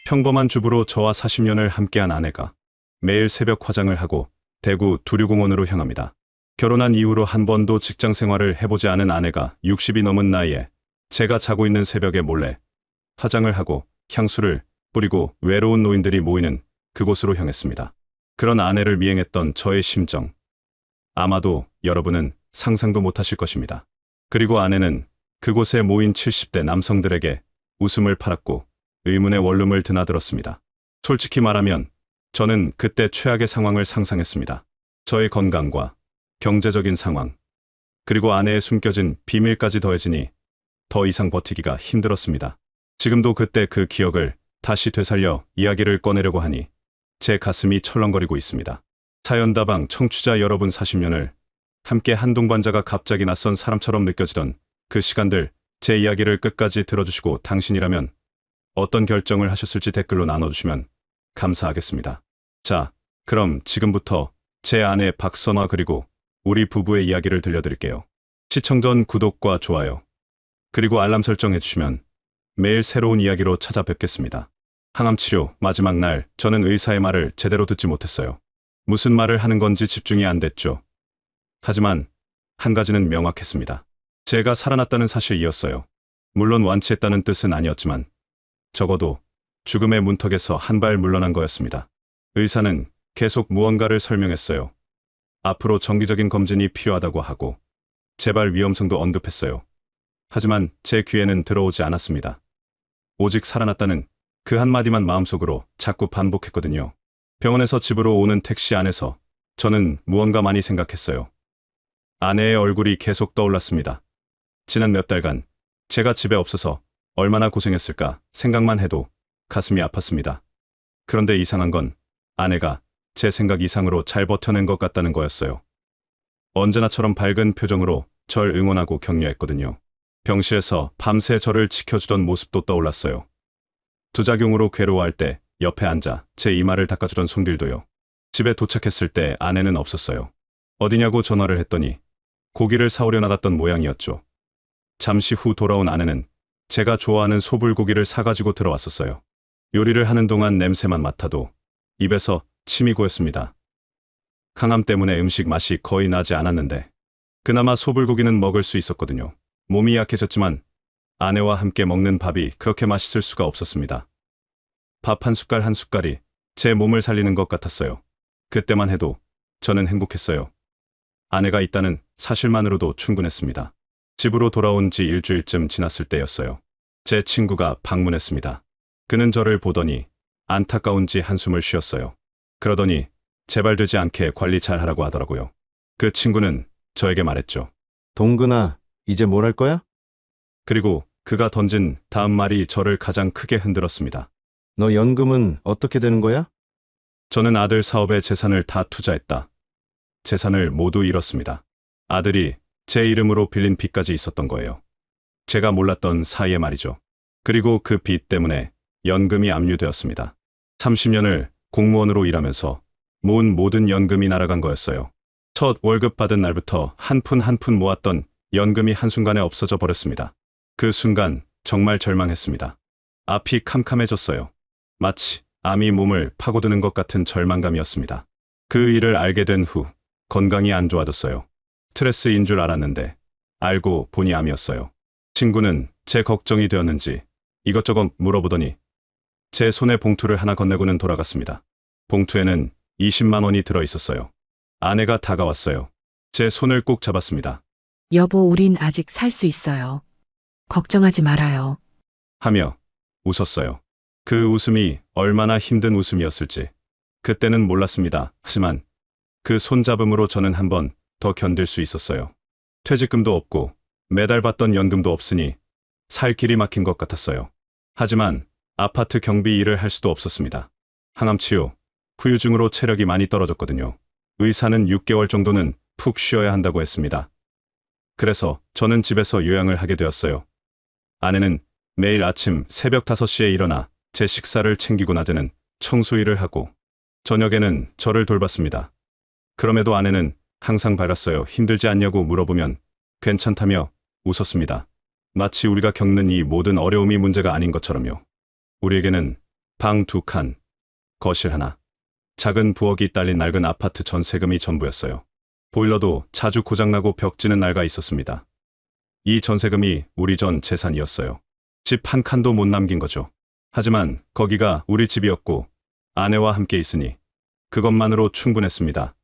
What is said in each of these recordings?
평범한 주부로 저와 40년을 함께한 아내가 매일 새벽 화장을 하고 대구 두류공원으로 향합니다. 결혼한 이후로 한 번도 직장 생활을 해보지 않은 아내가 60이 넘은 나이에 제가 자고 있는 새벽에 몰래 화장을 하고 향수를 뿌리고 외로운 노인들이 모이는 그곳으로 향했습니다. 그런 아내를 미행했던 저의 심정. 아마도 여러분은 상상도 못하실 것입니다. 그리고 아내는 그곳에 모인 70대 남성들에게 웃음을 팔았고 의문의 원룸을 드나들었습니다. 솔직히 말하면 저는 그때 최악의 상황을 상상했습니다. 저의 건강과 경제적인 상황, 그리고 아내의 숨겨진 비밀까지 더해지니 더 이상 버티기가 힘들었습니다. 지금도 그때 그 기억을 다시 되살려 이야기를 꺼내려고 하니 제 가슴이 철렁거리고 있습니다. 사연다방 청취자 여러분, 40년을 함께 한 동반자가 갑자기 낯선 사람처럼 느껴지던 그 시간들, 제 이야기를 끝까지 들어주시고 당신이라면 어떤 결정을 하셨을지 댓글로 나눠주시면 감사하겠습니다. 자, 그럼 지금부터 제 아내 박선화 그리고 우리 부부의 이야기를 들려드릴게요. 시청 전 구독과 좋아요, 그리고 알람 설정해주시면 매일 새로운 이야기로 찾아뵙겠습니다. 항암치료 마지막 날, 저는 의사의 말을 제대로 듣지 못했어요. 무슨 말을 하는 건지 집중이 안 됐죠. 하지만 한 가지는 명확했습니다. 제가 살아났다는 사실이었어요. 물론 완치했다는 뜻은 아니었지만 적어도 죽음의 문턱에서 한 발 물러난 거였습니다. 의사는 계속 무언가를 설명했어요. 앞으로 정기적인 검진이 필요하다고 하고 재발 위험성도 언급했어요. 하지만 제 귀에는 들어오지 않았습니다. 오직 살아났다는 그 한마디만 마음속으로 자꾸 반복했거든요. 병원에서 집으로 오는 택시 안에서 저는 무언가 많이 생각했어요. 아내의 얼굴이 계속 떠올랐습니다. 지난 몇 달간 제가 집에 없어서 얼마나 고생했을까 생각만 해도 가슴이 아팠습니다. 그런데 이상한 건 아내가 제 생각 이상으로 잘 버텨낸 것 같다는 거였어요. 언제나처럼 밝은 표정으로 절 응원하고 격려했거든요. 병실에서 밤새 저를 지켜주던 모습도 떠올랐어요. 부작용으로 괴로워할 때 옆에 앉아 제 이마를 닦아주던 손길도요. 집에 도착했을 때 아내는 없었어요. 어디냐고 전화를 했더니 고기를 사오려 나갔던 모양이었죠. 잠시 후 돌아온 아내는 제가 좋아하는 소불고기를 사가지고 들어왔었어요. 요리를 하는 동안 냄새만 맡아도 입에서 침이 고였습니다. 항암 때문에 음식 맛이 거의 나지 않았는데 그나마 소불고기는 먹을 수 있었거든요. 몸이 약해졌지만 아내와 함께 먹는 밥이 그렇게 맛있을 수가 없었습니다. 밥 한 숟갈 한 숟갈이 제 몸을 살리는 것 같았어요. 그때만 해도 저는 행복했어요. 아내가 있다는 사실만으로도 충분했습니다. 집으로 돌아온 지 일주일쯤 지났을 때였어요. 제 친구가 방문했습니다. 그는 저를 보더니 안타까운지 한숨을 쉬었어요. 그러더니 제발 되지 않게 관리 잘 하라고 하더라고요. 그 친구는 저에게 말했죠. 동근아, 이제 뭘 할 거야? 그리고 그가 던진 다음 말이 저를 가장 크게 흔들었습니다. 너 연금은 어떻게 되는 거야? 저는 아들 사업에 재산을 다 투자했다. 재산을 모두 잃었습니다. 아들이 제 이름으로 빌린 빚까지 있었던 거예요. 제가 몰랐던 사이에 말이죠. 그리고 그 빚 때문에 연금이 압류되었습니다. 30년을 공무원으로 일하면서 모은 모든 연금이 날아간 거였어요. 첫 월급 받은 날부터 한 푼 한 푼 모았던 연금이 한순간에 없어져 버렸습니다. 그 순간 정말 절망했습니다. 앞이 캄캄해졌어요. 마치 암이 몸을 파고드는 것 같은 절망감이었습니다. 그 일을 알게 된 후 건강이 안 좋아졌어요. 스트레스인 줄 알았는데 알고 보니 암이었어요. 친구는 제 걱정이 되었는지 이것저것 물어보더니 제 손에 봉투를 하나 건네고는 돌아갔습니다. 봉투에는 20만 원이 들어 있었어요. 아내가 다가왔어요. 제 손을 꼭 잡았습니다. 여보, 우린 아직 살 수 있어요. 걱정하지 말아요. 하며 웃었어요. 그 웃음이 얼마나 힘든 웃음이었을지 그때는 몰랐습니다. 하지만 그 손잡음으로 저는 한 번 더 견딜 수 있었어요. 퇴직금도 없고 매달 받던 연금도 없으니 살 길이 막힌 것 같았어요. 하지만 아파트 경비 일을 할 수도 없었습니다. 항암치료, 후유증으로 체력이 많이 떨어졌거든요. 의사는 6개월 정도는 푹 쉬어야 한다고 했습니다. 그래서 저는 집에서 요양을 하게 되었어요. 아내는 매일 아침 새벽 5시에 일어나 제 식사를 챙기고 낮에는 청소 일을 하고 저녁에는 저를 돌봤습니다. 그럼에도 아내는 항상 밝았어요. 힘들지 않냐고 물어보면 괜찮다며 웃었습니다. 마치 우리가 겪는 이 모든 어려움이 문제가 아닌 것처럼요. 우리에게는 방 2칸, 거실 하나, 작은 부엌이 딸린 낡은 아파트 전세금이 전부였어요. 보일러도 자주 고장나고 벽지는 낡아 있었습니다. 이 전세금이 우리 전 재산이었어요. 집 한 칸도 못 남긴 거죠. 하지만 거기가 우리 집이었고 아내와 함께 있으니 그것만으로 충분했습니다.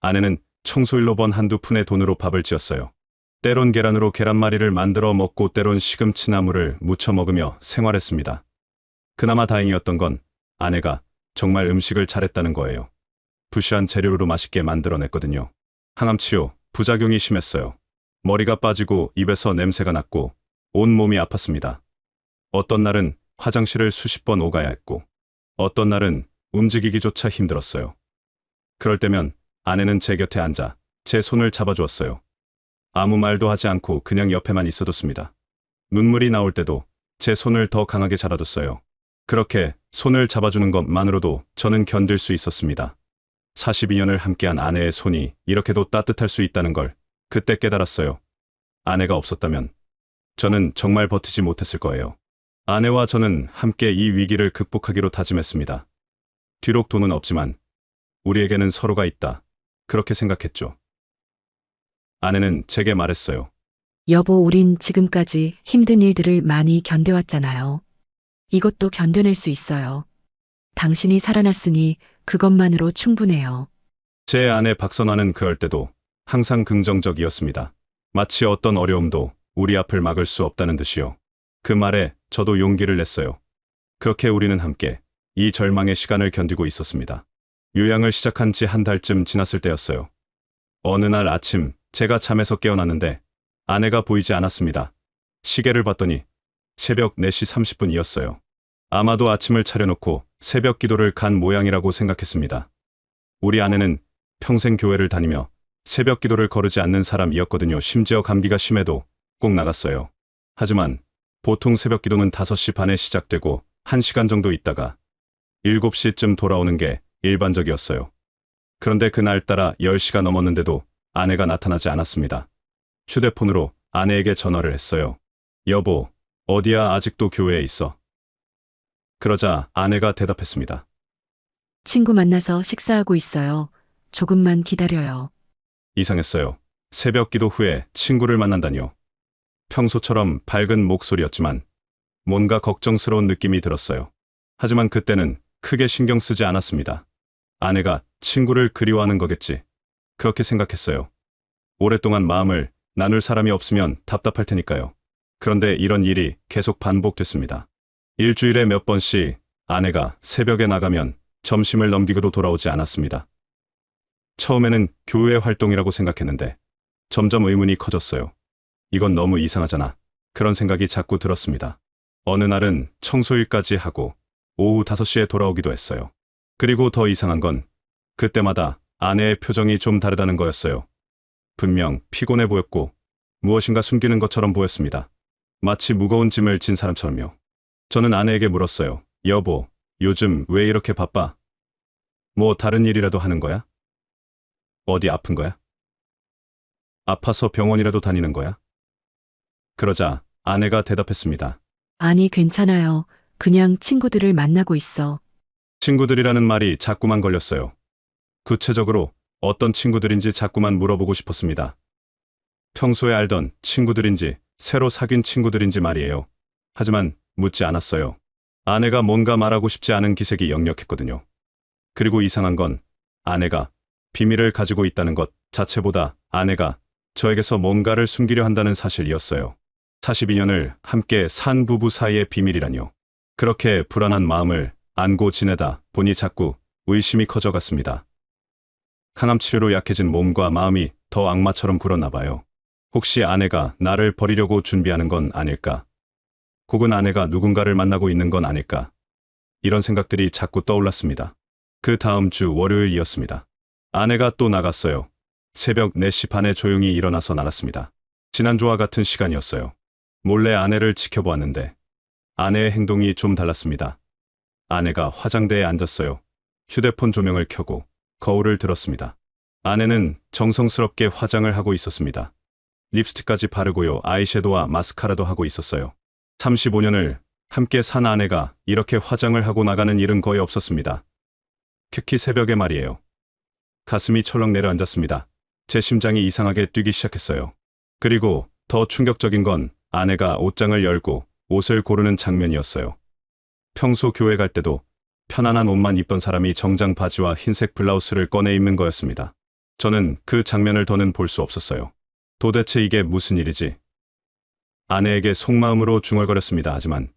아내는 청소일로 번 한두 푼의 돈으로 밥을 지었어요. 때론 계란으로 계란말이를 만들어 먹고 때론 시금치나물을 무쳐 먹으며 생활했습니다. 그나마 다행이었던 건 아내가 정말 음식을 잘했다는 거예요. 부시한 재료로 맛있게 만들어냈거든요. 항암치료, 부작용이 심했어요. 머리가 빠지고 입에서 냄새가 났고 온 몸이 아팠습니다. 어떤 날은 화장실을 수십 번 오가야 했고 어떤 날은 움직이기조차 힘들었어요. 그럴 때면 아내는 제 곁에 앉아 제 손을 잡아주었어요. 아무 말도 하지 않고 그냥 옆에만 있어뒀습니다. 눈물이 나올 때도 제 손을 더 강하게 잡아뒀어요. 그렇게 손을 잡아주는 것만으로도 저는 견딜 수 있었습니다. 42년을 함께한 아내의 손이 이렇게도 따뜻할 수 있다는 걸 그때 깨달았어요. 아내가 없었다면 저는 정말 버티지 못했을 거예요. 아내와 저는 함께 이 위기를 극복하기로 다짐했습니다. 뒤록 돈은 없지만 우리에게는 서로가 있다. 그렇게 생각했죠. 아내는 제게 말했어요. 여보, 우린 지금까지 힘든 일들을 많이 견뎌왔잖아요. 이것도 견뎌낼 수 있어요. 당신이 살아났으니 그것만으로 충분해요. 제 아내 박선화는 그럴 때도 항상 긍정적이었습니다. 마치 어떤 어려움도 우리 앞을 막을 수 없다는 듯이요. 그 말에 저도 용기를 냈어요. 그렇게 우리는 함께 이 절망의 시간을 견디고 있었습니다. 요양을 시작한 지 한 달쯤 지났을 때였어요. 어느 날 아침 제가 잠에서 깨어났는데 아내가 보이지 않았습니다. 시계를 봤더니 새벽 4시 30분이었어요. 아마도 아침을 차려놓고 새벽 기도를 간 모양이라고 생각했습니다. 우리 아내는 평생 교회를 다니며 새벽 기도를 거르지 않는 사람이었거든요. 심지어 감기가 심해도 꼭 나갔어요. 하지만 보통 새벽 기도는 5시 반에 시작되고 1시간 정도 있다가 7시쯤 돌아오는 게 일반적이었어요. 그런데 그날따라 10시가 넘었는데도 아내가 나타나지 않았습니다. 휴대폰으로 아내에게 전화를 했어요. 여보, 어디야? 아직도 교회에 있어? 그러자 아내가 대답했습니다. 친구 만나서 식사하고 있어요. 조금만 기다려요. 이상했어요. 새벽 기도 후에 친구를 만난다니요. 평소처럼 밝은 목소리였지만 뭔가 걱정스러운 느낌이 들었어요. 하지만 그때는 크게 신경 쓰지 않았습니다. 아내가 친구를 그리워하는 거겠지. 그렇게 생각했어요. 오랫동안 마음을 나눌 사람이 없으면 답답할 테니까요. 그런데 이런 일이 계속 반복됐습니다. 일주일에 몇 번씩 아내가 새벽에 나가면 점심을 넘기고도 돌아오지 않았습니다. 처음에는 교회 활동이라고 생각했는데 점점 의문이 커졌어요. 이건 너무 이상하잖아. 그런 생각이 자꾸 들었습니다. 어느 날은 청소일까지 하고 오후 5시에 돌아오기도 했어요. 그리고 더 이상한 건 그때마다 아내의 표정이 좀 다르다는 거였어요. 분명 피곤해 보였고 무엇인가 숨기는 것처럼 보였습니다. 마치 무거운 짐을 진 사람처럼요. 저는 아내에게 물었어요. 여보, 요즘 왜 이렇게 바빠? 뭐 다른 일이라도 하는 거야? 어디 아픈 거야? 아파서 병원이라도 다니는 거야? 그러자 아내가 대답했습니다. 아니, 괜찮아요. 그냥 친구들을 만나고 있어. 친구들이라는 말이 자꾸만 걸렸어요. 구체적으로 어떤 친구들인지 자꾸만 물어보고 싶었습니다. 평소에 알던 친구들인지 새로 사귄 친구들인지 말이에요. 하지만 묻지 않았어요. 아내가 뭔가 말하고 싶지 않은 기색이 역력했거든요. 그리고 이상한 건 아내가 비밀을 가지고 있다는 것 자체보다 아내가 저에게서 뭔가를 숨기려 한다는 사실이었어요. 42년을 함께 산 부부 사이의 비밀이라뇨. 그렇게 불안한 마음을 안고 지내다 보니 자꾸 의심이 커져갔습니다. 항암 치료로 약해진 몸과 마음이 더 악마처럼 굴었나 봐요. 혹시 아내가 나를 버리려고 준비하는 건 아닐까? 혹은 아내가 누군가를 만나고 있는 건 아닐까? 이런 생각들이 자꾸 떠올랐습니다. 그 다음 주 월요일이었습니다. 아내가 또 나갔어요. 새벽 4시 반에 조용히 일어나서 나갔습니다. 지난주와 같은 시간이었어요. 몰래 아내를 지켜보았는데 아내의 행동이 좀 달랐습니다. 아내가 화장대에 앉았어요. 휴대폰 조명을 켜고 거울을 들었습니다. 아내는 정성스럽게 화장을 하고 있었습니다. 립스틱까지 바르고요. 아이섀도우와 마스카라도 하고 있었어요. 35년을 함께 산 아내가 이렇게 화장을 하고 나가는 일은 거의 없었습니다. 특히 새벽에 말이에요. 가슴이 철렁 내려앉았습니다. 제 심장이 이상하게 뛰기 시작했어요. 그리고 더 충격적인 건 아내가 옷장을 열고 옷을 고르는 장면이었어요. 평소 교회 갈 때도 편안한 옷만 입던 사람이 정장 바지와 흰색 블라우스를 꺼내 입는 거였습니다. 저는 그 장면을 더는 볼 수 없었어요. 도대체 이게 무슨 일이지? 아내에게 속마음으로 중얼거렸습니다. 하지만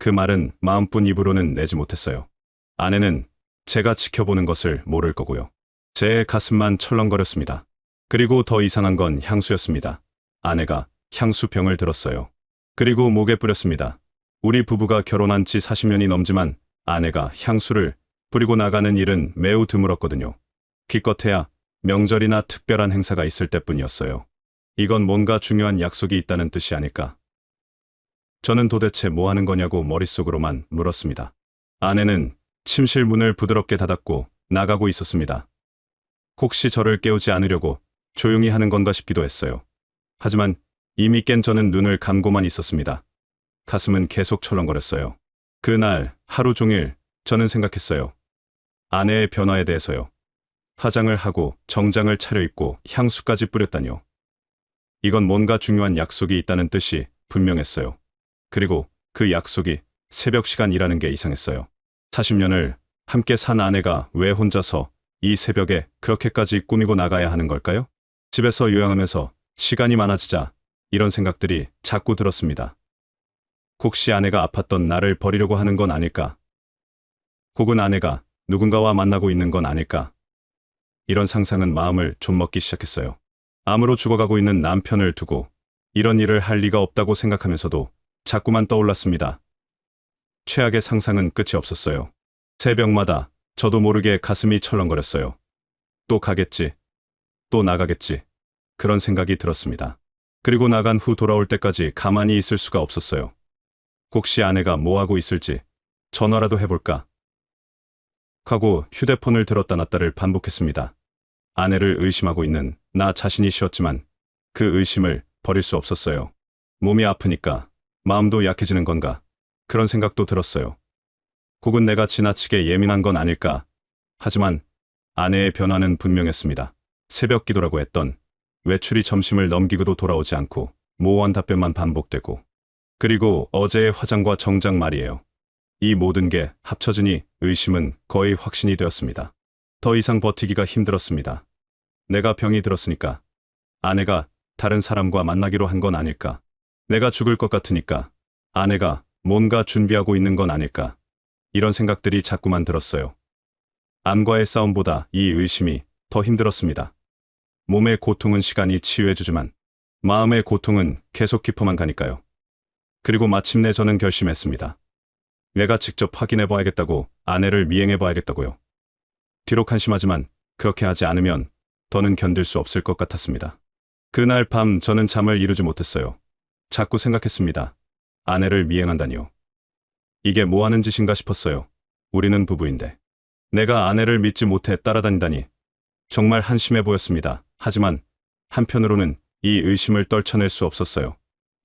그 말은 마음뿐 입으로는 내지 못했어요. 아내는 제가 지켜보는 것을 모를 거고요. 제 가슴만 철렁거렸습니다. 그리고 더 이상한 건 향수였습니다. 아내가 향수병을 들었어요. 그리고 목에 뿌렸습니다. 우리 부부가 결혼한 지 40년이 넘지만 아내가 향수를 뿌리고 나가는 일은 매우 드물었거든요. 기껏해야 명절이나 특별한 행사가 있을 때뿐이었어요. 이건 뭔가 중요한 약속이 있다는 뜻이 아닐까? 저는 도대체 뭐 하는 거냐고 머릿속으로만 물었습니다. 아내는 침실 문을 부드럽게 닫았고 나가고 있었습니다. 혹시 저를 깨우지 않으려고 조용히 하는 건가 싶기도 했어요. 하지만 이미 깬 저는 눈을 감고만 있었습니다. 가슴은 계속 철렁거렸어요. 그날 하루 종일 저는 생각했어요. 아내의 변화에 대해서요. 화장을 하고 정장을 차려입고 향수까지 뿌렸다뇨. 이건 뭔가 중요한 약속이 있다는 뜻이 분명했어요. 그리고 그 약속이 새벽 시간이라는 게 이상했어요. 40년을 함께 산 아내가 왜 혼자서 이 새벽에 그렇게까지 꾸미고 나가야 하는 걸까요? 집에서 요양하면서 시간이 많아지자 이런 생각들이 자꾸 들었습니다. 혹시 아내가 아팠던 나를 버리려고 하는 건 아닐까? 혹은 아내가 누군가와 만나고 있는 건 아닐까? 이런 상상은 마음을 좀 먹기 시작했어요. 암으로 죽어가고 있는 남편을 두고 이런 일을 할 리가 없다고 생각하면서도 자꾸만 떠올랐습니다. 최악의 상상은 끝이 없었어요. 새벽마다 저도 모르게 가슴이 철렁거렸어요. 또 가겠지. 또 나가겠지. 그런 생각이 들었습니다. 그리고 나간 후 돌아올 때까지 가만히 있을 수가 없었어요. 혹시 아내가 뭐하고 있을지 전화라도 해볼까? 하고 휴대폰을 들었다 놨다를 반복했습니다. 아내를 의심하고 있는 나 자신이 쉬었지만 그 의심을 버릴 수 없었어요. 몸이 아프니까 마음도 약해지는 건가? 그런 생각도 들었어요. 혹은 내가 지나치게 예민한 건 아닐까? 하지만 아내의 변화는 분명했습니다. 새벽 기도라고 했던 외출이 점심을 넘기고도 돌아오지 않고 모호한 답변만 반복되고 그리고 어제의 화장과 정장 말이에요. 이 모든 게 합쳐지니 의심은 거의 확신이 되었습니다. 더 이상 버티기가 힘들었습니다. 내가 병이 들었으니까 아내가 다른 사람과 만나기로 한 건 아닐까? 내가 죽을 것 같으니까 아내가 뭔가 준비하고 있는 건 아닐까? 이런 생각들이 자꾸만 들었어요. 암과의 싸움보다 이 의심이 더 힘들었습니다. 몸의 고통은 시간이 치유해주지만 마음의 고통은 계속 깊어만 가니까요. 그리고 마침내 저는 결심했습니다. 내가 직접 확인해봐야겠다고, 아내를 미행해봐야겠다고요. 비록 한심하지만 그렇게 하지 않으면 더는 견딜 수 없을 것 같았습니다. 그날 밤 저는 잠을 이루지 못했어요. 자꾸 생각했습니다. 아내를 미행한다니요. 이게 뭐 하는 짓인가 싶었어요. 우리는 부부인데. 내가 아내를 믿지 못해 따라다니다니. 정말 한심해 보였습니다. 하지만 한편으로는 이 의심을 떨쳐낼 수 없었어요.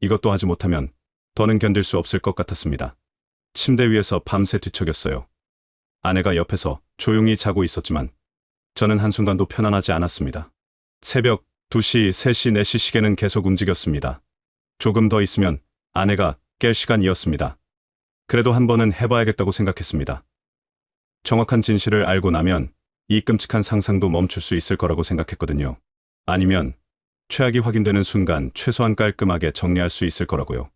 이것도 하지 못하면 더는 견딜 수 없을 것 같았습니다. 침대 위에서 밤새 뒤척였어요. 아내가 옆에서 조용히 자고 있었지만 저는 한순간도 편안하지 않았습니다. 새벽 2시, 3시, 4시 시계는 계속 움직였습니다. 조금 더 있으면 아내가 깰 시간이었습니다. 그래도 한 번은 해봐야겠다고 생각했습니다. 정확한 진실을 알고 나면 이 끔찍한 상상도 멈출 수 있을 거라고 생각했거든요. 아니면 최악이 확인되는 순간 최소한 깔끔하게 정리할 수 있을 거라고요.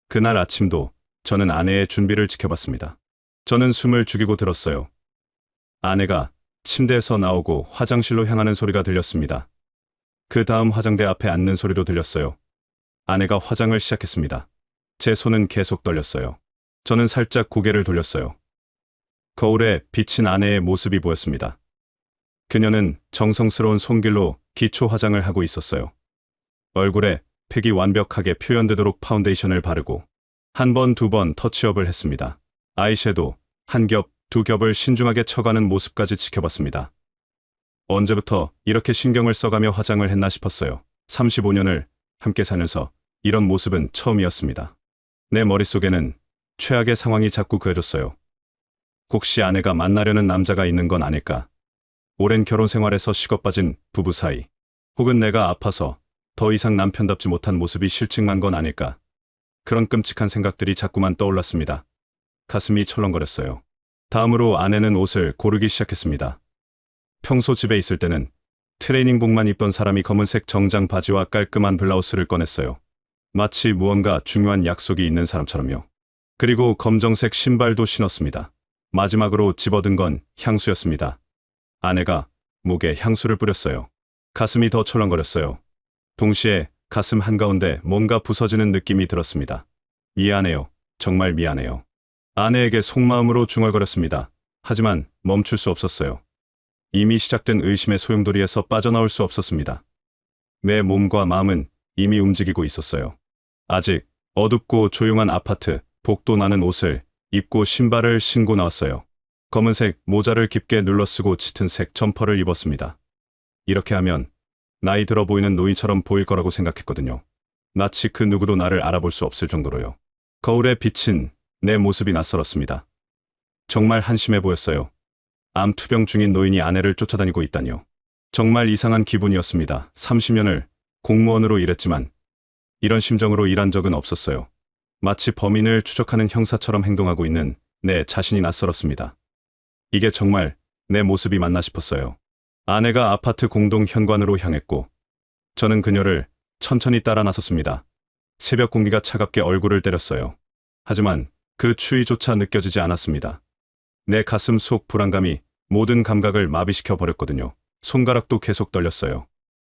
그날 아침도 저는 아내의 준비를 지켜봤습니다. 저는 숨을 죽이고 들었어요. 아내가 침대에서 나오고 화장실로 향하는 소리가 들렸습니다. 그 다음 화장대 앞에 앉는 소리도 들렸어요. 아내가 화장을 시작했습니다. 제 손은 계속 떨렸어요. 저는 살짝 고개를 돌렸어요. 거울에 비친 아내의 모습이 보였습니다. 그녀는 정성스러운 손길로 기초 화장을 하고 있었어요. 얼굴에 팩이 완벽하게 표현되도록 파운데이션을 바르고 한 번, 두 번 터치업을 했습니다. 아이섀도우 한 겹, 두 겹을 신중하게 쳐가는 모습까지 지켜봤습니다. 언제부터 이렇게 신경을 써가며 화장을 했나 싶었어요. 35년을 함께 살면서 이런 모습은 처음이었습니다. 내 머릿속에는 최악의 상황이 자꾸 그려졌어요. 혹시 아내가 만나려는 남자가 있는 건 아닐까? 오랜 결혼 생활에서 식어빠진 부부 사이. 혹은 내가 아파서 더 이상 남편답지 못한 모습이 실증난 건 아닐까? 그런 끔찍한 생각들이 자꾸만 떠올랐습니다. 가슴이 철렁거렸어요. 다음으로 아내는 옷을 고르기 시작했습니다. 평소 집에 있을 때는 트레이닝복만 입던 사람이 검은색 정장 바지와 깔끔한 블라우스를 꺼냈어요. 마치 무언가 중요한 약속이 있는 사람처럼요. 그리고 검정색 신발도 신었습니다. 마지막으로 집어든 건 향수였습니다. 아내가 목에 향수를 뿌렸어요. 가슴이 더 철렁거렸어요. 동시에 가슴 한가운데 뭔가 부서지는 느낌이 들었습니다. 미안해요. 정말 미안해요. 아내에게 속마음으로 중얼거렸습니다. 하지만 멈출 수 없었어요. 이미 시작된 의심의 소용돌이에서 빠져나올 수 없었습니다. 내 몸과 마음은 이미 움직이고 있었어요. 아직 어둡고 조용한 아파트, 복도 나는 옷을 입고 신발을 신고 나왔어요. 검은색 모자를 깊게 눌러쓰고 짙은 색 점퍼를 입었습니다. 이렇게 하면 나이 들어 보이는 노인처럼 보일 거라고 생각했거든요. 마치 그 누구도 나를 알아볼 수 없을 정도로요. 거울에 비친 내 모습이 낯설었습니다. 정말 한심해 보였어요. 암 투병 중인 노인이 아내를 쫓아다니고 있다니요. 정말 이상한 기분이었습니다. 30년을 공무원으로 일했지만 이런 심정으로 일한 적은 없었어요. 마치 범인을 추적하는 형사처럼 행동하고 있는 내 자신이 낯설었습니다. 이게 정말 내 모습이 맞나 싶었어요. 아내가 아파트 공동 현관으로 향했고 저는 그녀를 천천히 따라 나섰습니다. 새벽 공기가 차갑게 얼굴을 때렸어요. 하지만 그 추위조차 느껴지지 않았습니다. 내 가슴 속 불안감이 모든 감각을 마비시켜 버렸거든요. 손가락도 계속 떨렸어요.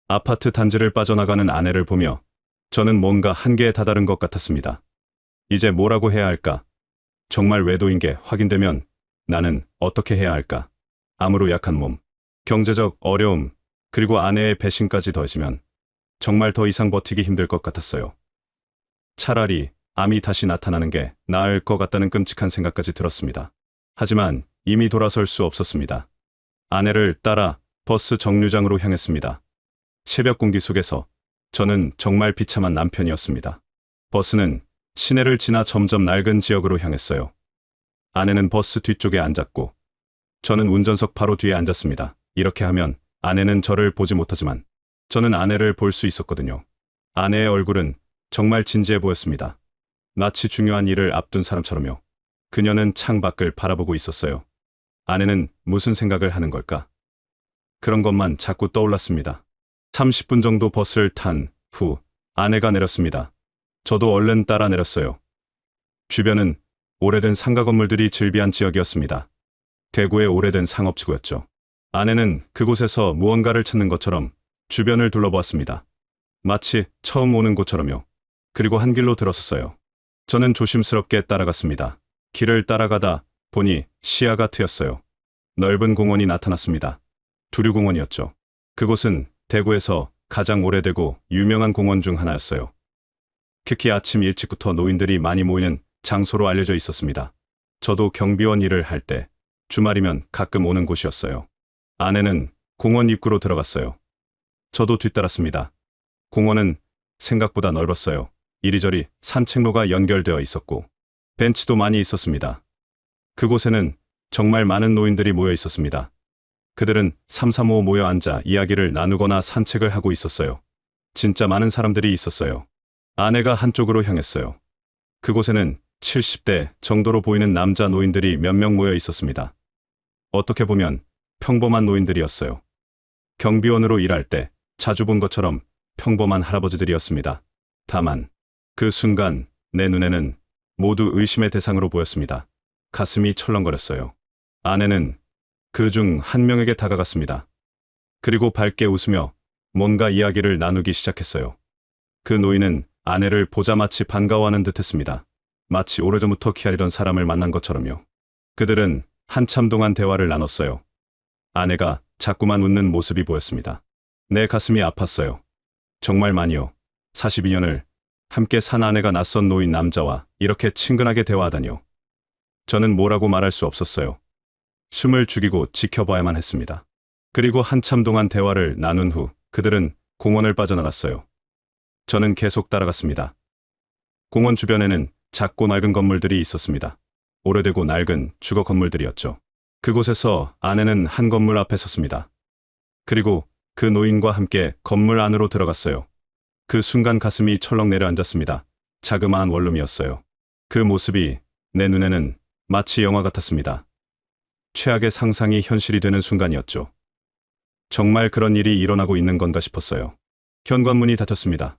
아파트 단지를 빠져나가는 아내를 보며 저는 뭔가 한계에 다다른 것 같았습니다. 이제 뭐라고 해야 할까? 정말 외도인 게 확인되면 나는 어떻게 해야 할까? 암으로 약한 몸, 경제적 어려움, 그리고 아내의 배신까지 더해지면 정말 더 이상 버티기 힘들 것 같았어요. 차라리 암이 다시 나타나는 게 나을 것 같다는 끔찍한 생각까지 들었습니다. 하지만 이미 돌아설 수 없었습니다. 아내를 따라 버스 정류장으로 향했습니다. 새벽 공기 속에서 저는 정말 비참한 남편이었습니다. 버스는 시내를 지나 점점 낡은 지역으로 향했어요. 아내는 버스 뒤쪽에 앉았고 저는 운전석 바로 뒤에 앉았습니다. 이렇게 하면 아내는 저를 보지 못하지만 저는 아내를 볼 수 있었거든요. 아내의 얼굴은 정말 진지해 보였습니다. 마치 중요한 일을 앞둔 사람처럼요. 그녀는 창밖을 바라보고 있었어요. 아내는 무슨 생각을 하는 걸까? 그런 것만 자꾸 떠올랐습니다. 30분 정도 버스를 탄 후 아내가 내렸습니다. 저도 얼른 따라 내렸어요. 주변은 오래된 상가 건물들이 즐비한 지역이었습니다. 대구의 오래된 상업지구였죠. 아내는 그곳에서 무언가를 찾는 것처럼 주변을 둘러보았습니다. 마치 처음 오는 곳처럼요. 그리고 한 길로 들어섰어요. 저는 조심스럽게 따라갔습니다. 길을 따라가다 보니 시야가 트였어요. 넓은 공원이 나타났습니다. 두류공원이었죠. 그곳은 대구에서 가장 오래되고 유명한 공원 중 하나였어요. 특히 아침 일찍부터 노인들이 많이 모이는 장소로 알려져 있었습니다. 저도 경비원 일을 할 때 주말이면 가끔 오는 곳이었어요. 아내는 공원 입구로 들어갔어요. 저도 뒤따랐습니다. 공원은 생각보다 넓었어요. 이리저리 산책로가 연결되어 있었고 벤치도 많이 있었습니다. 그곳에는 정말 많은 노인들이 모여 있었습니다. 그들은 삼삼오오 모여 앉아 이야기를 나누거나 산책을 하고 있었어요. 진짜 많은 사람들이 있었어요. 아내가 한쪽으로 향했어요. 그곳에는 70대 정도로 보이는 남자 노인들이 몇 명 모여 있었습니다. 어떻게 보면 평범한 노인들이었어요. 경비원으로 일할 때 자주 본 것처럼 평범한 할아버지들이었습니다. 다만 그 순간 내 눈에는 모두 의심의 대상으로 보였습니다. 가슴이 철렁거렸어요. 아내는 그 중 한 명에게 다가갔습니다. 그리고 밝게 웃으며 뭔가 이야기를 나누기 시작했어요. 그 노인은 아내를 보자마치 반가워하는 듯했습니다. 마치 오래전부터 기다리던 사람을 만난 것처럼요. 그들은 한참 동안 대화를 나눴어요. 아내가 자꾸만 웃는 모습이 보였습니다. 내 가슴이 아팠어요. 정말 많이요. 42년을 함께 산 아내가 낯선 노인 남자와 이렇게 친근하게 대화하다니요. 저는 뭐라고 말할 수 없었어요. 숨을 죽이고 지켜봐야만 했습니다. 그리고 한참 동안 대화를 나눈 후 그들은 공원을 빠져나갔어요. 저는 계속 따라갔습니다. 공원 주변에는 작고 낡은 건물들이 있었습니다. 오래되고 낡은 주거 건물들이었죠. 그곳에서 아내는 한 건물 앞에 섰습니다. 그리고 그 노인과 함께 건물 안으로 들어갔어요. 그 순간 가슴이 철렁 내려앉았습니다. 자그마한 원룸이었어요. 그 모습이 내 눈에는 마치 영화 같았습니다. 최악의 상상이 현실이 되는 순간이었죠. 정말 그런 일이 일어나고 있는 건가 싶었어요. 현관문이 닫혔습니다.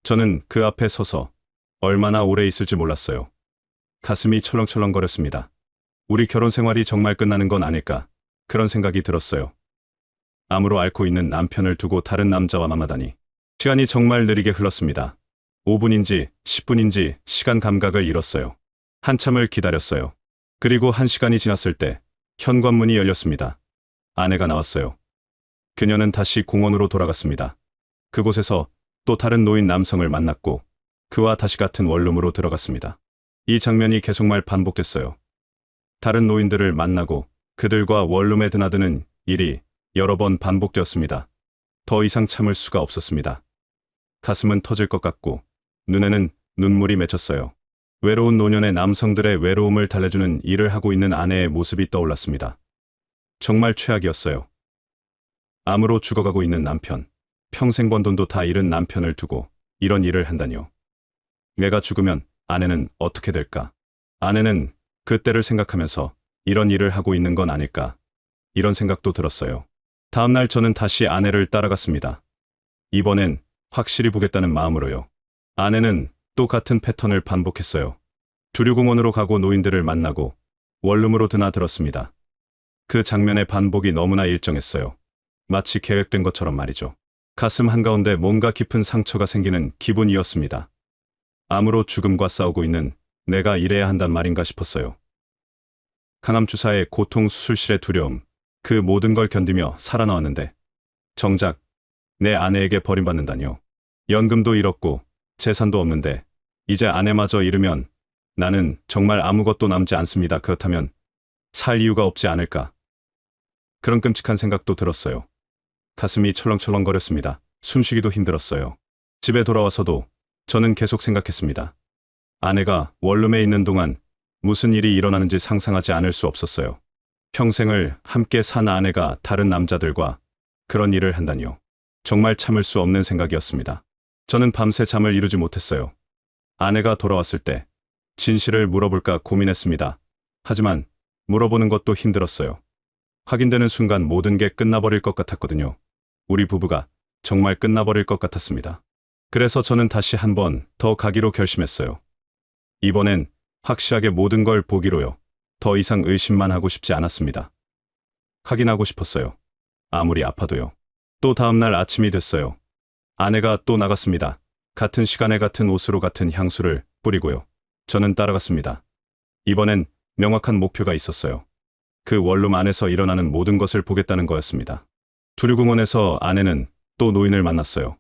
저는 그 앞에 서서 얼마나 오래 있을지 몰랐어요. 가슴이 철렁철렁거렸습니다. 우리 결혼 생활이 정말 끝나는 건 아닐까, 그런 생각이 들었어요. 암으로 앓고 있는 남편을 두고 다른 남자와 만나다니. 시간이 정말 느리게 흘렀습니다. 5분인지 10분인지 시간 감각을 잃었어요. 한참을 기다렸어요. 그리고 1시간이 지났을 때 현관문이 열렸습니다. 아내가 나왔어요. 그녀는 다시 공원으로 돌아갔습니다. 그곳에서 또 다른 노인 남성을 만났고 그와 다시 같은 원룸으로 들어갔습니다. 이 장면이 계속말 반복됐어요. 다른 노인들을 만나고 그들과 원룸에 드나드는 일이 여러 번 반복되었습니다. 더 이상 참을 수가 없었습니다. 가슴은 터질 것 같고 눈에는 눈물이 맺혔어요. 외로운 노년의 남성들의 외로움을 달래주는 일을 하고 있는 아내의 모습이 떠올랐습니다. 정말 최악이었어요. 암으로 죽어가고 있는 남편, 평생 번 돈도 다 잃은 남편을 두고 이런 일을 한다니요. 내가 죽으면 아내는 어떻게 될까? 아내는 그때를 생각하면서 이런 일을 하고 있는 건 아닐까? 이런 생각도 들었어요. 다음날 저는 다시 아내를 따라갔습니다. 이번엔 확실히 보겠다는 마음으로요. 아내는 또 같은 패턴을 반복했어요. 두류공원으로 가고 노인들을 만나고 원룸으로 드나들었습니다. 그 장면의 반복이 너무나 일정했어요. 마치 계획된 것처럼 말이죠. 가슴 한가운데 뭔가 깊은 상처가 생기는 기분이었습니다. 암으로 죽음과 싸우고 있는 내가 이래야 한단 말인가 싶었어요. 강암 주사의 고통, 수술실의 두려움, 그 모든 걸 견디며 살아나왔는데 정작 내 아내에게 버림받는다니요. 연금도 잃었고 재산도 없는데 이제 아내마저 잃으면 나는 정말 아무것도 남지 않습니다. 그렇다면 살 이유가 없지 않을까? 그런 끔찍한 생각도 들었어요. 가슴이 철렁철렁거렸습니다. 숨쉬기도 힘들었어요. 집에 돌아와서도 저는 계속 생각했습니다. 아내가 원룸에 있는 동안 무슨 일이 일어나는지 상상하지 않을 수 없었어요. 평생을 함께 산 아내가 다른 남자들과 그런 일을 한다니요. 정말 참을 수 없는 생각이었습니다. 저는 밤새 잠을 이루지 못했어요. 아내가 돌아왔을 때 진실을 물어볼까 고민했습니다. 하지만 물어보는 것도 힘들었어요. 확인되는 순간 모든 게 끝나버릴 것 같았거든요. 우리 부부가 정말 끝나버릴 것 같았습니다. 그래서 저는 다시 한 번 더 가기로 결심했어요. 이번엔 확실하게 모든 걸 보기로요. 더 이상 의심만 하고 싶지 않았습니다. 확인하고 싶었어요. 아무리 아파도요. 또 다음날 아침이 됐어요. 아내가 또 나갔습니다. 같은 시간에 같은 옷으로 같은 향수를 뿌리고요. 저는 따라갔습니다. 이번엔 명확한 목표가 있었어요. 그 원룸 안에서 일어나는 모든 것을 보겠다는 거였습니다. 두류공원에서 아내는 또 노인을 만났어요.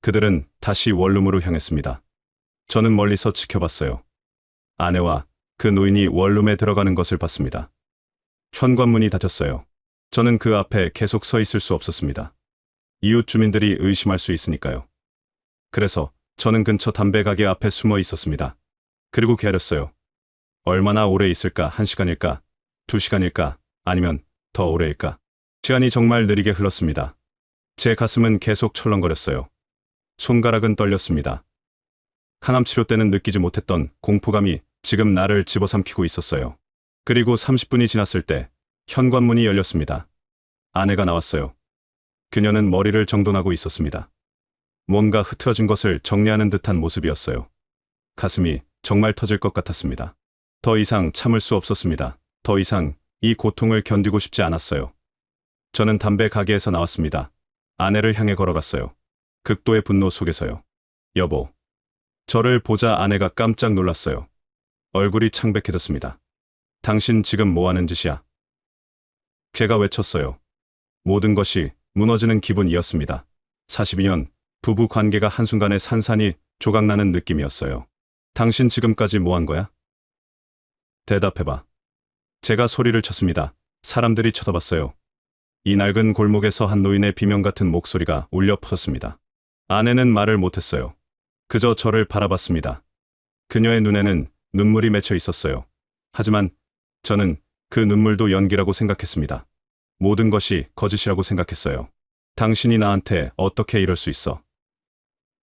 그들은 다시 원룸으로 향했습니다. 저는 멀리서 지켜봤어요. 아내와 그 노인이 원룸에 들어가는 것을 봤습니다. 현관문이 닫혔어요. 저는 그 앞에 계속 서 있을 수 없었습니다. 이웃 주민들이 의심할 수 있으니까요. 그래서 저는 근처 담배 가게 앞에 숨어 있었습니다. 그리고 기다렸어요. 얼마나 오래 있을까? 1시간일까? 2시간일까? 아니면 더 오래일까? 시간이 정말 느리게 흘렀습니다. 제 가슴은 계속 철렁거렸어요. 손가락은 떨렸습니다. 항암 치료 때는 느끼지 못했던 공포감이 지금 나를 집어삼키고 있었어요. 그리고 30분이 지났을 때 현관문이 열렸습니다. 아내가 나왔어요. 그녀는 머리를 정돈하고 있었습니다. 뭔가 흐트러진 것을 정리하는 듯한 모습이었어요. 가슴이 정말 터질 것 같았습니다. 더 이상 참을 수 없었습니다. 더 이상 이 고통을 견디고 싶지 않았어요. 저는 담배 가게에서 나왔습니다. 아내를 향해 걸어갔어요. 극도의 분노 속에서요. 여보. 저를 보자 아내가 깜짝 놀랐어요. 얼굴이 창백해졌습니다. 당신 지금 뭐 하는 짓이야? 제가 외쳤어요. 모든 것이 무너지는 기분이었습니다. 42년 부부 관계가 한순간에 산산이 조각나는 느낌이었어요. 당신 지금까지 뭐 한 거야? 대답해봐. 제가 소리를 쳤습니다. 사람들이 쳐다봤어요. 이 낡은 골목에서 한 노인의 비명 같은 목소리가 울려 퍼졌습니다. 아내는 말을 못했어요. 그저 저를 바라봤습니다. 그녀의 눈에는 눈물이 맺혀 있었어요. 하지만 저는 그 눈물도 연기라고 생각했습니다. 모든 것이 거짓이라고 생각했어요. 당신이 나한테 어떻게 이럴 수 있어?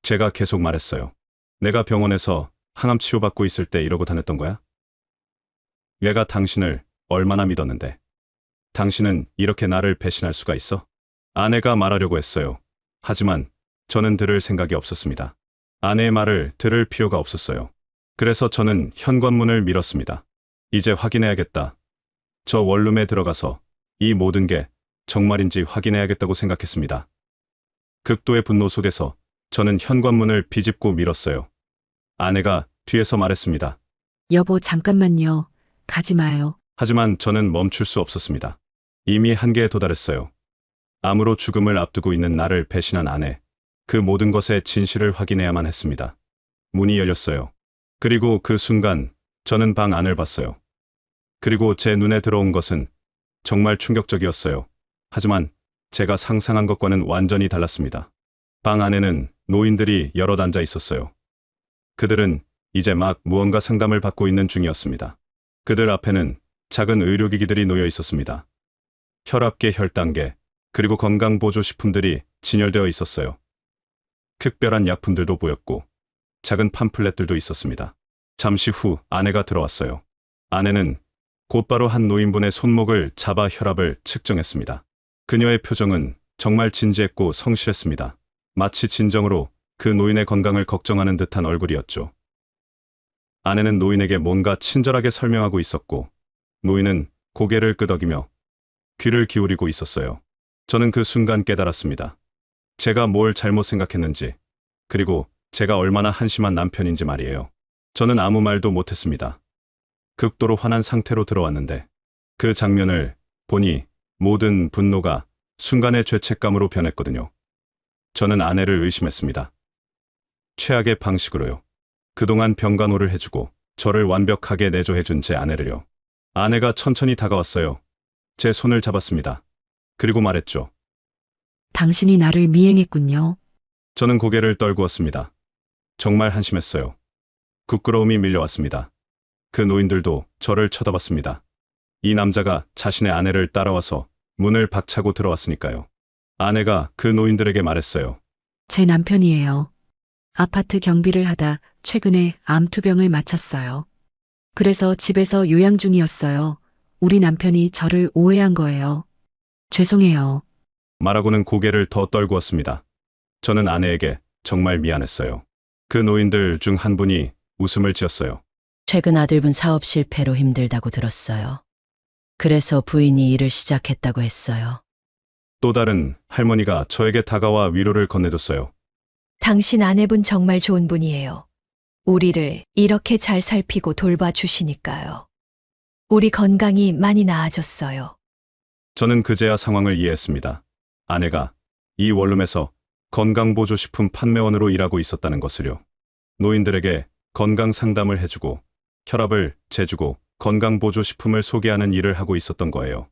제가 계속 말했어요. 내가 병원에서 항암 치료받고 있을 때 이러고 다녔던 거야? 내가 당신을 얼마나 믿었는데. 당신은 이렇게 나를 배신할 수가 있어? 아내가 말하려고 했어요. 하지만 저는 들을 생각이 없었습니다. 아내의 말을 들을 필요가 없었어요. 그래서 저는 현관문을 밀었습니다. 이제 확인해야겠다. 저 원룸에 들어가서 이 모든 게 정말인지 확인해야겠다고 생각했습니다. 극도의 분노 속에서 저는 현관문을 비집고 밀었어요. 아내가 뒤에서 말했습니다. 여보, 잠깐만요. 가지 마요. 하지만 저는 멈출 수 없었습니다. 이미 한계에 도달했어요. 암으로 죽음을 앞두고 있는 나를 배신한 아내. 그 모든 것의 진실을 확인해야만 했습니다. 문이 열렸어요. 그리고 그 순간 저는 방 안을 봤어요. 그리고 제 눈에 들어온 것은 정말 충격적이었어요. 하지만 제가 상상한 것과는 완전히 달랐습니다. 방 안에는 노인들이 여럿 앉아 있었어요. 그들은 이제 막 무언가 상담을 받고 있는 중이었습니다. 그들 앞에는 작은 의료기기들이 놓여 있었습니다. 혈압계, 혈당계, 그리고 건강보조식품들이 진열되어 있었어요. 특별한 약품들도 보였고 작은 팜플렛들도 있었습니다. 잠시 후 아내가 들어왔어요. 아내는 곧바로 한 노인분의 손목을 잡아 혈압을 측정했습니다. 그녀의 표정은 정말 진지했고 성실했습니다. 마치 진정으로 그 노인의 건강을 걱정하는 듯한 얼굴이었죠. 아내는 노인에게 뭔가 친절하게 설명하고 있었고 노인은 고개를 끄덕이며 귀를 기울이고 있었어요. 저는 그 순간 깨달았습니다. 제가 뭘 잘못 생각했는지, 그리고 제가 얼마나 한심한 남편인지 말이에요. 저는 아무 말도 못했습니다. 극도로 화난 상태로 들어왔는데 그 장면을 보니 모든 분노가 순간의 죄책감으로 변했거든요. 저는 아내를 의심했습니다. 최악의 방식으로요. 그동안 병간호를 해주고 저를 완벽하게 내조해준 제 아내를요. 아내가 천천히 다가왔어요. 제 손을 잡았습니다. 그리고 말했죠. 당신이 나를 미행했군요. 저는 고개를 떨구었습니다. 정말 한심했어요. 부끄러움이 밀려왔습니다. 그 노인들도 저를 쳐다봤습니다. 이 남자가 자신의 아내를 따라와서 문을 박차고 들어왔으니까요. 아내가 그 노인들에게 말했어요. 제 남편이에요. 아파트 경비를 하다 최근에 암투병을 마쳤어요. 그래서 집에서 요양 중이었어요. 우리 남편이 저를 오해한 거예요. 죄송해요. 말하고는 고개를 더 떨구었습니다. 저는 아내에게 정말 미안했어요. 그 노인들 중 한 분이 웃음을 지었어요. 최근 아들분 사업 실패로 힘들다고 들었어요. 그래서 부인이 일을 시작했다고 했어요. 또 다른 할머니가 저에게 다가와 위로를 건네줬어요. 당신 아내분 정말 좋은 분이에요. 우리를 이렇게 잘 살피고 돌봐주시니까요. 우리 건강이 많이 나아졌어요. 저는 그제야 상황을 이해했습니다. 아내가 이 원룸에서 건강보조식품 판매원으로 일하고 있었다는 것을요. 노인들에게 건강 상담을 해주고 혈압을 재주고 건강보조식품을 소개하는 일을 하고 있었던 거예요.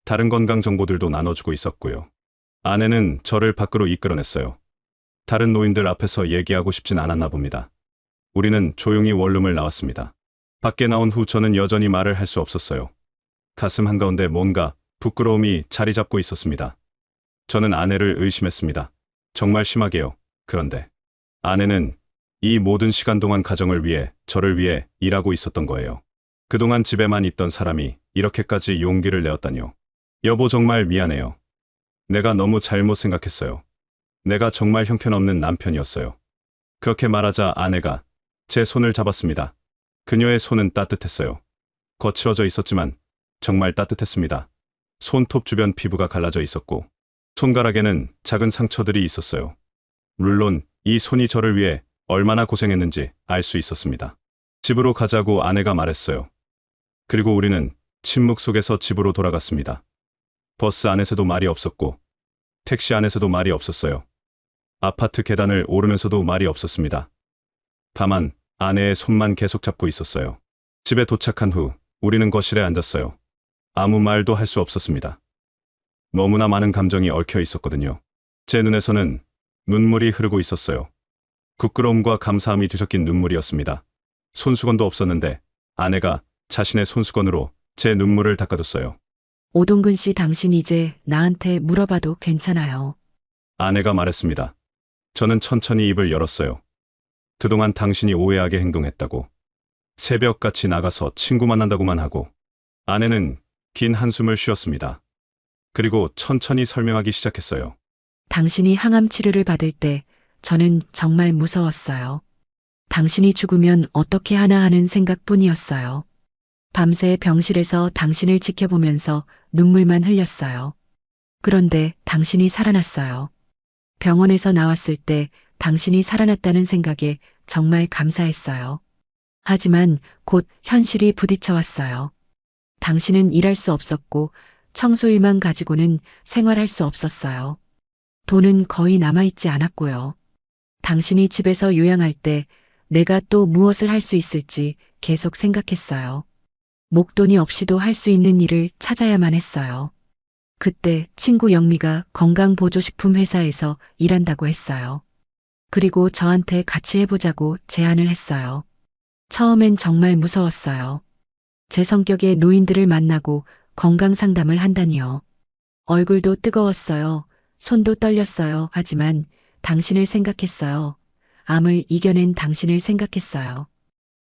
다른 건강 정보들도 나눠주고 있었고요. 아내는 저를 밖으로 이끌어냈어요. 다른 노인들 앞에서 얘기하고 싶진 않았나 봅니다. 우리는 조용히 원룸을 나왔습니다. 밖에 나온 후 저는 여전히 말을 할 수 없었어요. 가슴 한가운데 뭔가 부끄러움이 자리 잡고 있었습니다. 저는 아내를 의심했습니다. 정말 심하게요. 그런데 아내는 이 모든 시간 동안 가정을 위해, 저를 위해 일하고 있었던 거예요. 그동안 집에만 있던 사람이 이렇게까지 용기를 내었다니요. 여보, 정말 미안해요. 내가 너무 잘못 생각했어요. 내가 정말 형편없는 남편이었어요. 그렇게 말하자 아내가 제 손을 잡았습니다. 그녀의 손은 따뜻했어요. 거칠어져 있었지만 정말 따뜻했습니다. 손톱 주변 피부가 갈라져 있었고 손가락에는 작은 상처들이 있었어요. 물론 이 손이 저를 위해 얼마나 고생했는지 알 수 있었습니다. 집으로 가자고 아내가 말했어요. 그리고 우리는 침묵 속에서 집으로 돌아갔습니다. 버스 안에서도 말이 없었고 택시 안에서도 말이 없었어요. 아파트 계단을 오르면서도 말이 없었습니다. 다만 아내의 손만 계속 잡고 있었어요. 집에 도착한 후 우리는 거실에 앉았어요. 아무 말도 할 수 없었습니다. 너무나 많은 감정이 얽혀 있었거든요. 제 눈에서는 눈물이 흐르고 있었어요. 부끄러움과 감사함이 뒤섞인 눈물이었습니다. 손수건도 없었는데 아내가 자신의 손수건으로 제 눈물을 닦아줬어요. 오동근 씨, 당신 이제 나한테 물어봐도 괜찮아요. 아내가 말했습니다. 저는 천천히 입을 열었어요. 그동안 당신이 오해하게 행동했다고. 새벽같이 나가서 친구 만난다고만 하고. 아내는 긴 한숨을 쉬었습니다. 그리고 천천히 설명하기 시작했어요. 당신이 항암 치료를 받을 때 저는 정말 무서웠어요. 당신이 죽으면 어떻게 하나 하는 생각뿐이었어요. 밤새 병실에서 당신을 지켜보면서 눈물만 흘렸어요. 그런데 당신이 살아났어요. 병원에서 나왔을 때 당신이 살아났다는 생각에 정말 감사했어요. 하지만 곧 현실이 부딪혀왔어요. 당신은 일할 수 없었고 청소일만 가지고는 생활할 수 없었어요. 돈은 거의 남아있지 않았고요. 당신이 집에서 요양할 때 내가 또 무엇을 할 수 있을지 계속 생각했어요. 목돈이 없이도 할 수 있는 일을 찾아야만 했어요. 그때 친구 영미가 건강보조식품 회사에서 일한다고 했어요. 그리고 저한테 같이 해보자고 제안을 했어요. 처음엔 정말 무서웠어요. 제 성격의 노인들을 만나고 건강 상담을 한다니요. 얼굴도 뜨거웠어요. 손도 떨렸어요. 하지만 당신을 생각했어요. 암을 이겨낸 당신을 생각했어요.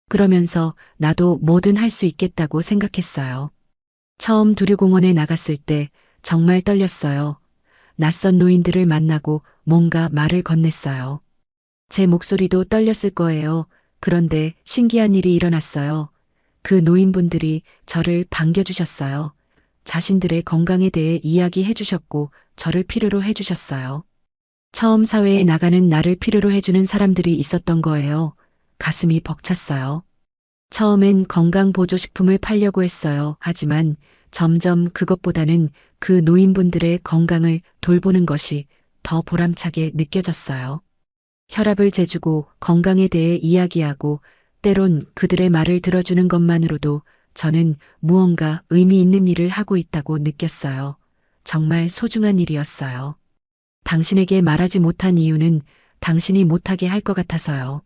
그러면서 나도 뭐든 할 수 있겠다고 생각했어요. 처음 두류공원에 나갔을 때 정말 떨렸어요. 낯선 노인들을 만나고 뭔가 말을 건넸어요. 제 목소리도 떨렸을 거예요. 그런데 신기한 일이 일어났어요. 그 노인분들이 저를 반겨주셨어요. 자신들의 건강에 대해 이야기해 주셨고 저를 필요로 해주셨어요. 처음 사회에 나가는 나를 필요로 해주는 사람들이 있었던 거예요. 가슴이 벅찼어요. 처음엔 건강보조식품을 팔려고 했어요. 하지만 점점 그것보다는 그 노인분들의 건강을 돌보는 것이 더 보람차게 느껴졌어요. 혈압을 재주고 건강에 대해 이야기하고 때론 그들의 말을 들어주는 것만으로도 저는 무언가 의미 있는 일을 하고 있다고 느꼈어요. 정말 소중한 일이었어요. 당신에게 말하지 못한 이유는 당신이 못하게 할 것 같아서요.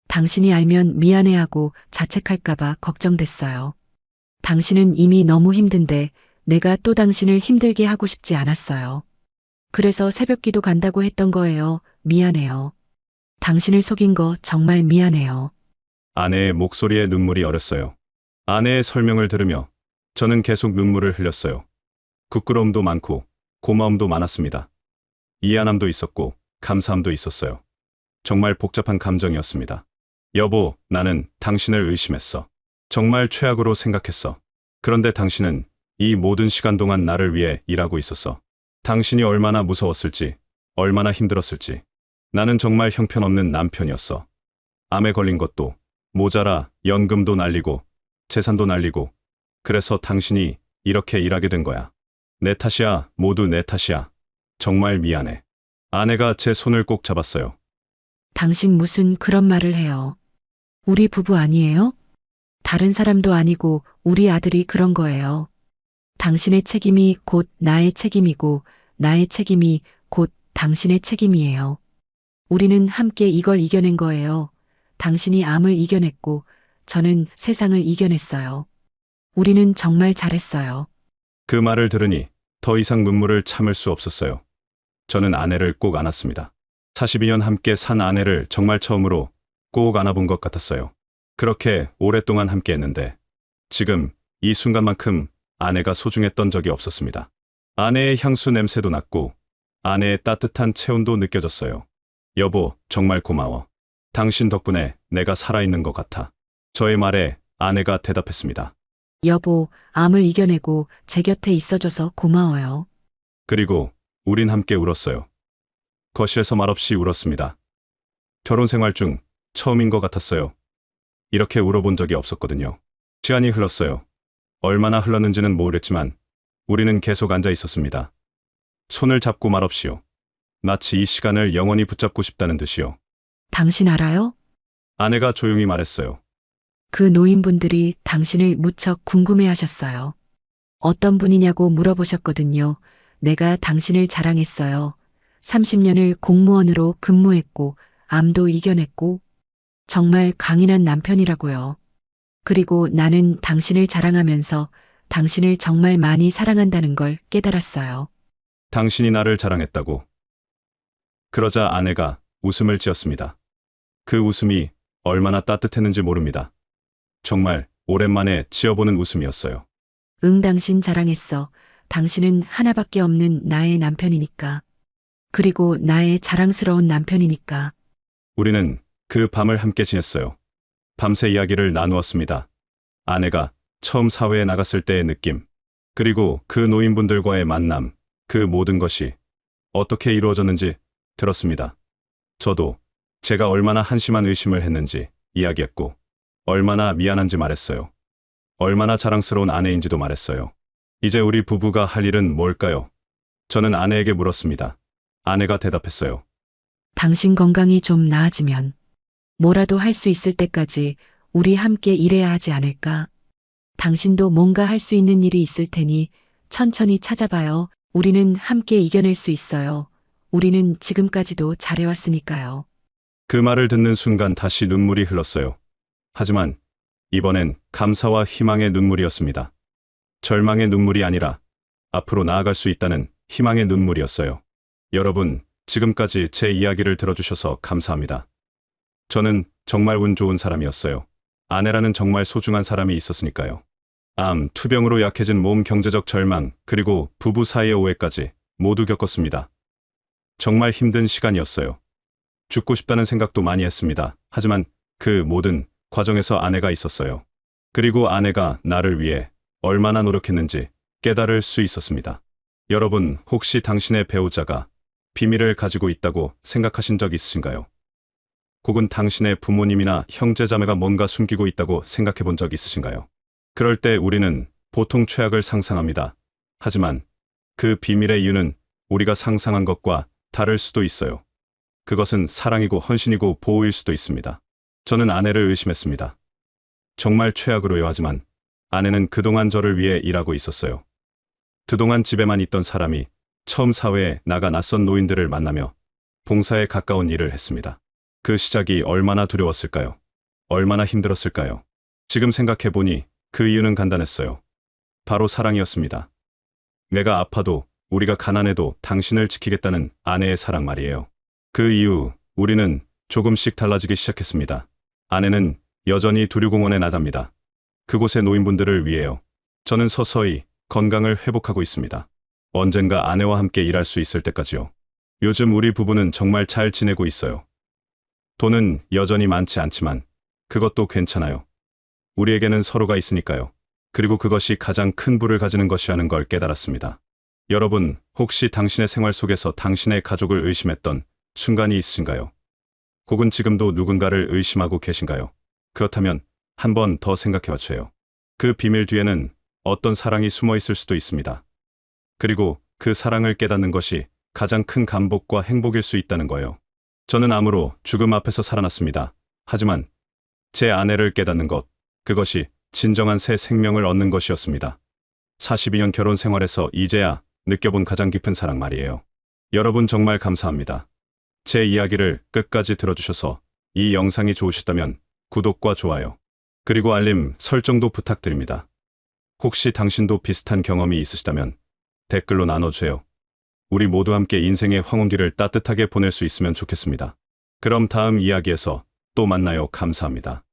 당신이 알면 미안해하고 자책할까봐 걱정됐어요. 당신은 이미 너무 힘든데 내가 또 당신을 힘들게 하고 싶지 않았어요. 그래서 새벽기도 간다고 했던 거예요. 미안해요. 당신을 속인 거 정말 미안해요. 아내의 목소리에 눈물이 어렸어요. 아내의 설명을 들으며 저는 계속 눈물을 흘렸어요. 부끄러움도 많고 고마움도 많았습니다. 이해함도 있었고 감사함도 있었어요. 정말 복잡한 감정이었습니다. 여보, 나는 당신을 의심했어. 정말 최악으로 생각했어. 그런데 당신은 이 모든 시간 동안 나를 위해 일하고 있었어. 당신이 얼마나 무서웠을지, 얼마나 힘들었을지. 나는 정말 형편없는 남편이었어. 암에 걸린 것도 모자라 연금도 날리고 재산도 날리고 그래서 당신이 이렇게 일하게 된 거야. 내 탓이야, 모두 내 탓이야. 정말 미안해. 아내가 제 손을 꼭 잡았어요. 당신 무슨 그런 말을 해요. 우리 부부 아니에요? 다른 사람도 아니고 우리 아들이 그런 거예요. 당신의 책임이 곧 나의 책임이고 나의 책임이 곧 당신의 책임이에요. 우리는 함께 이걸 이겨낸 거예요. 당신이 암을 이겨냈고 저는 세상을 이겨냈어요. 우리는 정말 잘했어요. 그 말을 들으니 더 이상 눈물을 참을 수 없었어요. 저는 아내를 꼭 안았습니다. 42년 함께 산 아내를 정말 처음으로 꼭 안아본 것 같았어요. 그렇게 오랫동안 함께 했는데 지금 이 순간만큼 아내가 소중했던 적이 없었습니다. 아내의 향수 냄새도 났고 아내의 따뜻한 체온도 느껴졌어요. 여보, 정말 고마워. 당신 덕분에 내가 살아있는 것 같아. 저의 말에 아내가 대답했습니다. 여보, 암을 이겨내고 제 곁에 있어줘서 고마워요. 그리고 우린 함께 울었어요. 거실에서 말없이 울었습니다. 결혼 생활 중 처음인 것 같았어요. 이렇게 울어본 적이 없었거든요. 시간이 흘렀어요. 얼마나 흘렀는지는 모르겠지만 우리는 계속 앉아 있었습니다. 손을 잡고 말없이요. 마치 이 시간을 영원히 붙잡고 싶다는 듯이요. 당신 알아요? 아내가 조용히 말했어요. 그 노인분들이 당신을 무척 궁금해하셨어요. 어떤 분이냐고 물어보셨거든요. 내가 당신을 자랑했어요. 30년을 공무원으로 근무했고 암도 이겨냈고 정말 강인한 남편이라고요. 그리고 나는 당신을 자랑하면서 당신을 정말 많이 사랑한다는 걸 깨달았어요. 당신이 나를 자랑했다고. 그러자 아내가 웃음을 지었습니다. 그 웃음이 얼마나 따뜻했는지 모릅니다. 정말 오랜만에 지어보는 웃음이었어요. 응, 당신 자랑했어. 당신은 하나밖에 없는 나의 남편이니까. 그리고 나의 자랑스러운 남편이니까. 우리는 그 밤을 함께 지냈어요. 밤새 이야기를 나누었습니다. 아내가 처음 사회에 나갔을 때의 느낌, 그리고 그 노인분들과의 만남, 그 모든 것이 어떻게 이루어졌는지 들었습니다. 저도 제가 얼마나 한심한 의심을 했는지 이야기했고, 얼마나 미안한지 말했어요. 얼마나 자랑스러운 아내인지도 말했어요. 이제 우리 부부가 할 일은 뭘까요? 저는 아내에게 물었습니다. 아내가 대답했어요. 당신 건강이 좀 나아지면 뭐라도 할 수 있을 때까지 우리 함께 일해야 하지 않을까? 당신도 뭔가 할 수 있는 일이 있을 테니 천천히 찾아봐요. 우리는 함께 이겨낼 수 있어요. 우리는 지금까지도 잘해왔으니까요. 그 말을 듣는 순간 다시 눈물이 흘렀어요. 하지만 이번엔 감사와 희망의 눈물이었습니다. 절망의 눈물이 아니라 앞으로 나아갈 수 있다는 희망의 눈물이었어요. 여러분, 지금까지 제 이야기를 들어주셔서 감사합니다. 저는 정말 운 좋은 사람이었어요. 아내라는 정말 소중한 사람이 있었으니까요. 암, 투병으로 약해진 몸, 경제적 절망, 그리고 부부 사이의 오해까지 모두 겪었습니다. 정말 힘든 시간이었어요. 죽고 싶다는 생각도 많이 했습니다. 하지만 그 모든 과정에서 아내가 있었어요. 그리고 아내가 나를 위해 얼마나 노력했는지 깨달을 수 있었습니다. 여러분, 혹시 당신의 배우자가 비밀을 가지고 있다고 생각하신 적 있으신가요? 혹은 당신의 부모님이나 형제자매가 뭔가 숨기고 있다고 생각해 본 적 있으신가요? 그럴 때 우리는 보통 최악을 상상합니다. 하지만 그 비밀의 이유는 우리가 상상한 것과 다를 수도 있어요. 그것은 사랑이고 헌신이고 보호일 수도 있습니다. 저는 아내를 의심했습니다. 정말 최악으로요. 하지만 아내는 그동안 저를 위해 일하고 있었어요. 그동안 집에만 있던 사람이 처음 사회에 나가 낯선 노인들을 만나며 봉사에 가까운 일을 했습니다. 그 시작이 얼마나 두려웠을까요? 얼마나 힘들었을까요? 지금 생각해보니 그 이유는 간단했어요. 바로 사랑이었습니다. 내가 아파도 우리가 가난해도 당신을 지키겠다는 아내의 사랑 말이에요. 그 이후 우리는 조금씩 달라지기 시작했습니다. 아내는 여전히 두류공원에 나갑니다. 그곳의 노인분들을 위해요. 저는 서서히 건강을 회복하고 있습니다. 언젠가 아내와 함께 일할 수 있을 때까지요. 요즘 우리 부부는 정말 잘 지내고 있어요. 돈은 여전히 많지 않지만 그것도 괜찮아요. 우리에게는 서로가 있으니까요. 그리고 그것이 가장 큰 부를 가지는 것이라는 걸 깨달았습니다. 여러분, 혹시 당신의 생활 속에서 당신의 가족을 의심했던 순간이 있으신가요? 혹은 지금도 누군가를 의심하고 계신가요? 그렇다면 한 번 더 생각해 봐주세요. 그 비밀 뒤에는 어떤 사랑이 숨어 있을 수도 있습니다. 그리고 그 사랑을 깨닫는 것이 가장 큰 감복과 행복일 수 있다는 거예요. 저는 암으로 죽음 앞에서 살아났습니다. 하지만 제 아내를 깨닫는 것, 그것이 진정한 새 생명을 얻는 것이었습니다. 42년 결혼 생활에서 이제야 느껴본 가장 깊은 사랑 말이에요. 여러분 정말 감사합니다. 제 이야기를 끝까지 들어주셔서 이 영상이 좋으셨다면 구독과 좋아요, 그리고 알림 설정도 부탁드립니다. 혹시 당신도 비슷한 경험이 있으시다면 댓글로 나눠주세요. 우리 모두 함께 인생의 황혼기를 따뜻하게 보낼 수 있으면 좋겠습니다. 그럼 다음 이야기에서 또 만나요. 감사합니다.